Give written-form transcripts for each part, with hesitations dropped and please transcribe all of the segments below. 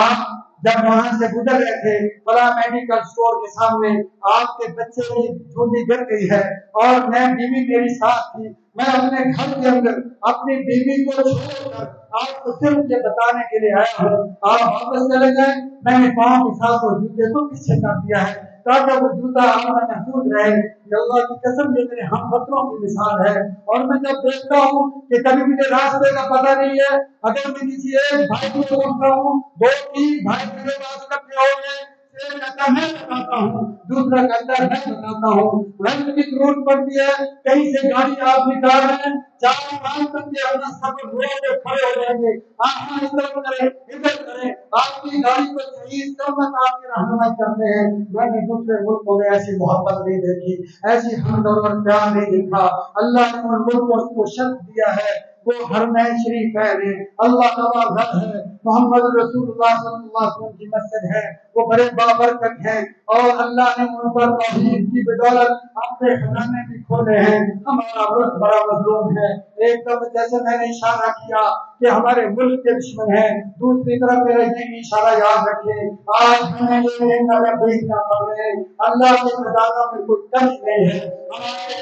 آپ جب وہاں سے گزر رہے تھے فلاں میڈیکل اسٹور کے سامنے آپ کے بچے کی جھولی گر گئی ہے اور میں بیوی میری ساتھ تھی، میں اپنے گھر کے اندر اپنی بیوی کو چھوڑ کر آپ کو صرف یہ بتانے کے لیے آیا ہوں آپ واپس چلے جائیں، میں نے پاؤں کے ساتھ وہ جوتے کو پیچھے کر دیا ہے تاکہ وہ جوتا آپ میں محفوظ رہے۔ کہ اللہ کی قسم یہ میرے ہم وطنوں کی مثال ہے، اور میں جب دیکھتا ہوں کہ کبھی مجھے راستے کا پتہ نہیں ہے، اگر میں کسی ایک بھائی کو پوچھتا ہوں، دو تین بھائی میرے پاس اکٹھے ہو گئے، ایک کہتا میں بتاتا ہوں، دوسرا کہتا میں بتاتا ہوں، رنگ کی ضرورت پڑتی ہے، کہیں سے گاڑی آپ نکال رہے ہیں، 4 تک کے اپنا سفر روڈ پہ کھڑے ہو جائیں گے، آپ ادھر کریں ادھر کریں، آپ کی گاڑی کو صحیح سمت آپ کی رہنمائی کرتے ہیں۔ میں نے دوسرے ملکوں میں ایسی محبت نہیں دیکھی، ایسی ہمدرد اور پیار نہیں دیکھا۔ اللہ نے ان ملکوں کو شرط دیا ہے، وہ حرمین شریف ہے، اللہ تعالیٰ گھر ہے، محمد رسول اللہ صلی اللہ علیہ وسلم کی مسجد ہے، وہ بڑے بابرکت ہیں، اور اللہ نے ان پر توحید کی بدولت اپنے خزانے بھی کھولے ہیں۔ ہمارا ملک بڑا مظلوم ہے، ایک طرف جیسے میں نے اشارہ کیا کہ ہمارے ملک کے دشمن ہیں، دوسری طرف میرا یہ اشارہ یاد رکھیں آج ہمیں یہ نظر دیکھنا پڑ رہے ہیں اللہ کے خزانوں میں کوئی کمی نہیں ہے، ہمارے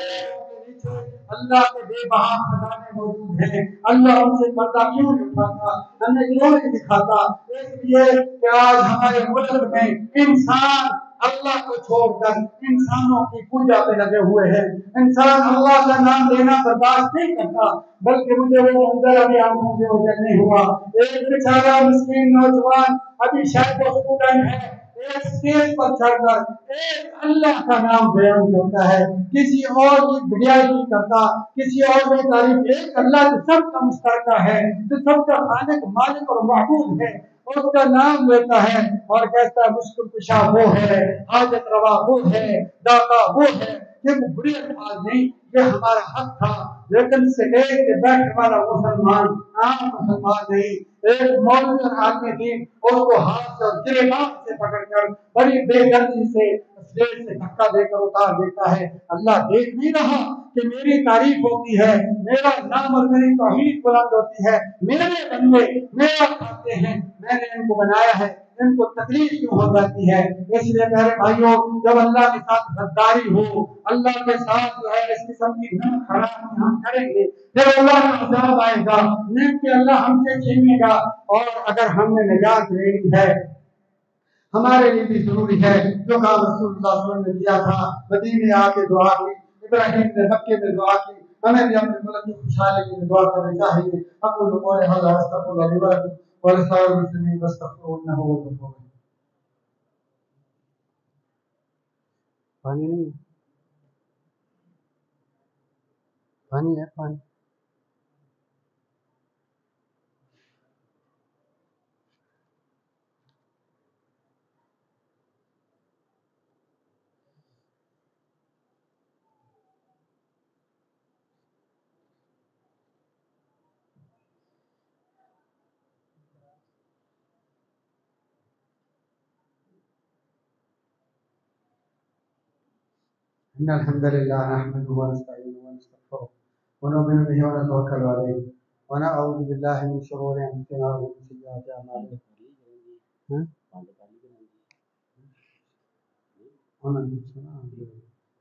اللہ کے بے بہا خزانے موجود ہیں۔ اللہ ہم سے پردہ کیوں نہیں اٹھاتا، ہمیں کیوں نہیں دکھاتا؟ اس لیے کہ آج ہمارے ملک میں انسان اللہ کو چھوڑ کر انسانوں کی پوجا پہ لگے ہوئے ہیں، انسان اللہ کا نام لینا برداشت نہیں کرتا، بلکہ مجھے وہ منظر ابھی آنکھوں سے اوجھل نہیں ہوا، ایک بیچارہ مسکین نوجوان ابھی شاید وہ اسٹوڈنٹ ہے، ایک اسٹیج پر چڑھ کر ایک اللہ کا نام بیان کرتا ہے، کسی اور کی بڑائی نہیں کرتا، کسی اور کی تعریف، ایک اللہ جو سب کا مشترکہ ہے، جو سب کا خالق مالک اور معبود ہے، اس کا نام لیتا ہے اور کہتا ہے مشکل کشا وہ ہے، حاجت روا وہ ہے، داتا وہ ہے۔ یہ بری الفاظ نہیں، یہ ہمارا حق تھا، لیکن سٹیج کے بیٹھنے والا مسلمان عام مسلمان نہیں، ایک مولوی اور آدمی تھی، اس کو ہاتھ سے اور گریبان سے پکڑ کر بڑی بے دردی سے اسٹیج سے دھکا دے کر اتار دیتا ہے۔ اللہ دیکھ نہیں رہا کہ میری تعریف ہوتی ہے، میرا نام اور میری توحید بلند ہوتی ہے، میرے بندے میرا کھاتے ہیں، میں نے ان کو بنایا ہے، ان کو تکلیف کیوں ہو جاتی ہے؟ اس لیے میرے بھائیوں، جب اللہ کے ساتھ غداری ہو، اللہ کے ساتھ جو ہے اس قسم کی خرابی ہم کریں گے، پھر اللہ کا عذاب آئے گا، نیک کہ اللہ ہم سے چھینے گا، اور اگر ہم نے نجات لینی ہے ہمارے لیے بھی ضروری ہے جو کام رسول اللہ صلی اللہ علیہ وسلم نے کیا تھا، مدینے آ کے دعا کی، ابراہیم نے مکے میں دعا کی، ہمیں بھی اپنے ملک کی خوشحالی کے لیے دعا کرنی چاہیے۔ اقول قولی ھذا واستغفر اللہ لي ولكم ولسائر المسلمين فاستغفروه انه هو الغفور الرحيم۔ پانی نہیں ہے، پانی ہے، پانی۔ إن الحمد لله نحمده ونستعينه ونستغفره ونؤمن به ونتوكل عليه ونعوذ بالله من شرور أنفسنا ومن سيئات أعمالنا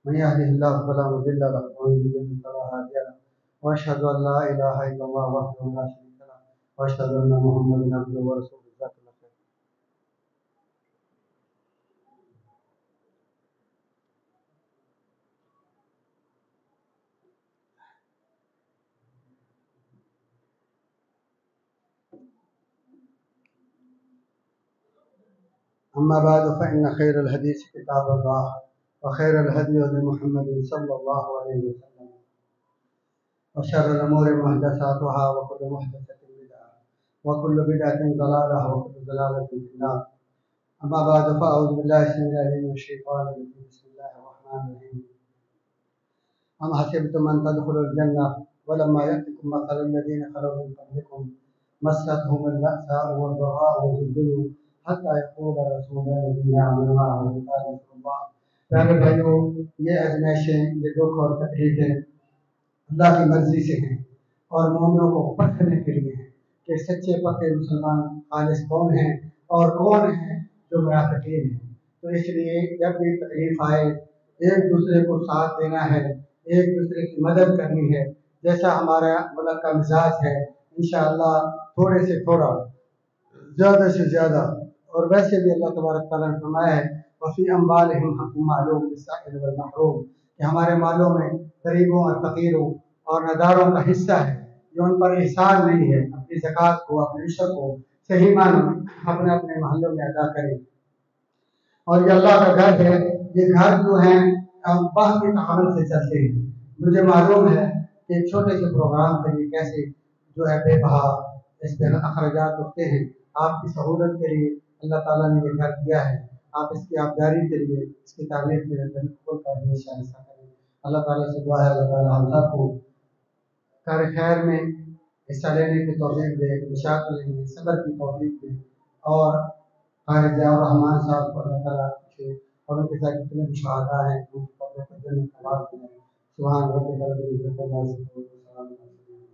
من يهده الله فلا مضل له ومن يضلل فلا هادي له وأشهد أن لا إله إلا الله وحده لا شريك له وأشهد أن محمدا عبده ورسوله جزاك الله خير۔ أما بعد فإن خير الحديث كتاب الله وخير الهدي هدي محمد صلى الله عليه وسلم وشر الأمور محدثاتها وكل محدثة بدعة وكل بدعة ضلالة وكل ضلالة في النار۔ أما بعد فأعوذ بالله السميع العليم من الشيطان الرجيم، بسم الله الرحمن الرحيم۔ أم حسبتم أن تدخلوا الجنة ولما يأتكم مثل الذين خلوا من قبلكم مستهم البأساء والضراء وزلزلوا حتى يقول الرسول الذين آمنوا معه متى نصر الله۔ پیارے بھائیوں، یہ آزمائشیں، یہ دکھ اور تکلیفیں اللہ کی مرضی سے ہیں اور مومنوں کو پرکھنے کے لیے ہیں کہ سچے پکے مسلمان خالص کون ہیں اور کون ہیں جو منافقین ہیں۔ تو اس لیے جب بھی تکلیف آئے ایک دوسرے کو ساتھ دینا ہے، ایک دوسرے کی مدد کرنی ہے، جیسا ہمارا ملک کا مزاج ہے انشاءاللہ تھوڑے سے تھوڑا زیادہ سے زیادہ۔ اور ویسے بھی اللہ تبارک تعالیٰ نے فرمایا ہے وفی اموالہم حق معلوم للسائل والمحروم، کہ ہمارے مالوں میں غریبوں اور فقیروں اور نداروں کا حصہ ہے جو ان پر احسان نہیں ہے، اپنی زکوٰۃ کو اپنے عشر کو صحیح معنوں میں اپنے اپنے محلوں میں ادا کریں۔ اور یہ اللہ کا گھر ہے، یہ گھر جو ہیں باہمی تعاون سے چلتے ہیں۔ مجھے معلوم ہے کہ ایک چھوٹے سے پروگرام کے لیے کیسے جو ہے بے بہا اس میں اخراجات اٹھتے ہیں۔ آپ کی سہولت کے لیے اللہ تعالیٰ نے یہ گھر دیا ہے، آپ اس کی آبداری کے لیے اس کی تعمیر کے لیے بالکل کا ہمیشہ ایسا کریں۔ اللہ تعالیٰ سے دعا ہے اللہ تعالیٰ ہم سب کو کار خیر میں حصہ لینے کی توفیق دے، مشاق لینے صبر کی توفیق دے، اور قاری ضیاء الرحمن صاحب کو اللہ تعالیٰ سے اور ان کے ساتھ جتنے بھی شہداء ہیں ان کو قبر کو جنت کا باغ بنائے۔ سبحان ربک رب العزت عما یصفون وسلام علی المرسلین۔